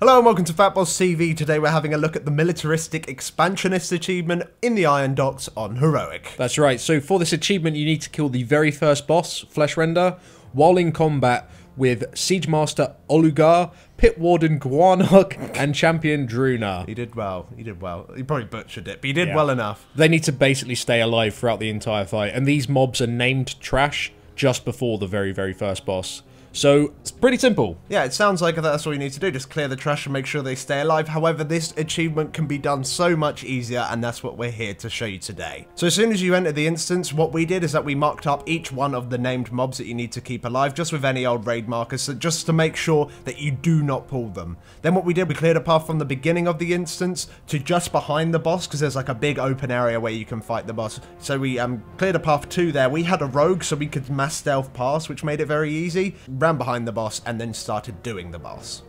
Hello and welcome to FatbossTV. Today we're having a look at the Militaristic Expansionist achievement in the Iron Docks on Heroic. That's right, so for this achievement you need to kill the very first boss, Fleshrender, while in combat with Siegemaster Olugar, Pitwarden Gwarnok, and Champion Druna. He did well, he probably butchered it, but he did well enough. They need to basically stay alive throughout the entire fight, and these mobs are named trash just before the very first boss. So, it's pretty simple. Yeah, it sounds like that's all you need to do, just clear the trash and make sure they stay alive. However, this achievement can be done so much easier, and that's what we're here to show you today. So as soon as you enter the instance, what we did is that we marked up each one of the named mobs that you need to keep alive, just with any old raid markers, so just to make sure that you do not pull them. Then what we did, we cleared a path from the beginning of the instance to just behind the boss, because there's like a big open area where you can fight the boss. So we cleared a path to there. We had a rogue, so we could mass stealth pass, which made it very easy. Ran behind the boss and then started doing the boss.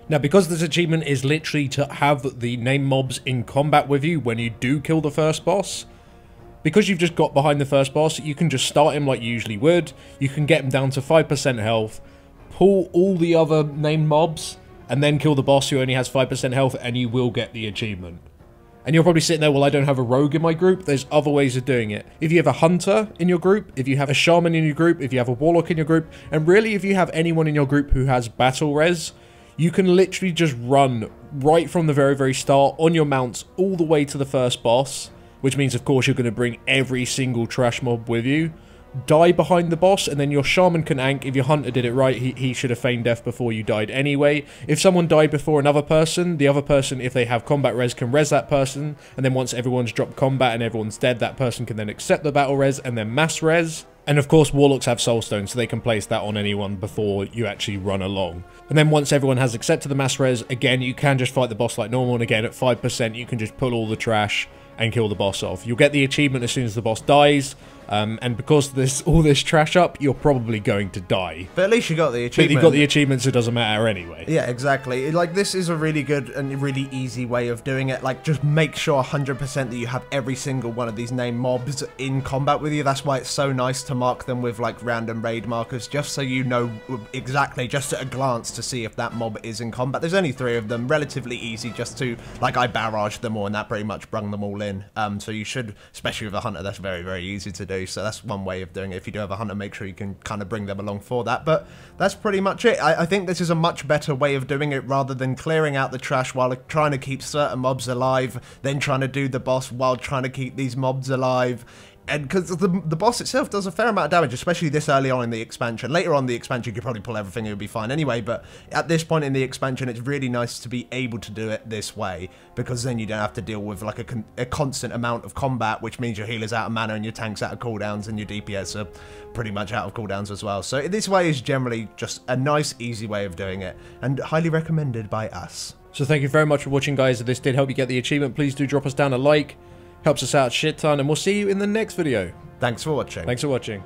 Now, because this achievement is literally to have the named mobs in combat with you when you do kill the first boss, because you've just got behind the first boss, you can just start him like you usually would. You can get him down to 5% health, pull all the other named mobs, and then kill the boss who only has 5% health, and you will get the achievement. And you're probably sitting there, well, I don't have a rogue in my group. There's other ways of doing it. If you have a hunter in your group, if you have a shaman in your group, if you have a warlock in your group, and really if you have anyone in your group who has battle res, you can literally just run right from the very start on your mounts all the way to the first boss, which means, of course, you're going to bring every single trash mob with you. Die behind the boss, and then your shaman can ank. If your hunter did it right, he should have feigned death before you died anyway. If someone died before another person, the other person, if they have combat res, can res that person, and then once everyone's dropped combat and everyone's dead, that person can then accept the battle res and then mass res. And of course, warlocks have soulstone, so they can place that on anyone before you actually run along. And then once everyone has accepted the mass res, again, you can just fight the boss like normal, and again, at 5%, you can just pull all the trash and kill the boss off. You'll get the achievement as soon as the boss dies, and because there's all this trash up, you're probably going to die. But at least you got the achievement. But you got the achievement, so it doesn't matter anyway. Yeah, exactly. Like, this is a really good and really easy way of doing it. Like, just make sure 100% that you have every single one of these named mobs in combat with you. That's why it's so nice to mark them with, like, random raid markers, just so you know exactly, just at a glance, to see if that mob is in combat. There's only 3 of them, relatively easy just to, like, I barraged them all, and that pretty much brung them all in. So you should, especially with a hunter, that's very easy to do. So that's one way of doing it. If you do have a hunter, make sure you can kind of bring them along for that. But that's pretty much it. I think this is a much better way of doing it, rather than clearing out the trash while trying to keep certain mobs alive, then trying to do the boss while trying to keep these mobs alive. And because the boss itself does a fair amount of damage, especially this early on in the expansion. Later on in the expansion, you could probably pull everything, it would be fine anyway, but at this point in the expansion, it's really nice to be able to do it this way, because then you don't have to deal with like a constant amount of combat, which means your healer's out of mana and your tank's out of cooldowns and your DPS are pretty much out of cooldowns as well. So this way is generally just a nice, easy way of doing it, and highly recommended by us. So thank you very much for watching, guys. If this did help you get the achievement, please do drop us down a like. Helps us out a shit ton, and we'll see you in the next video. Thanks for watching. Thanks for watching.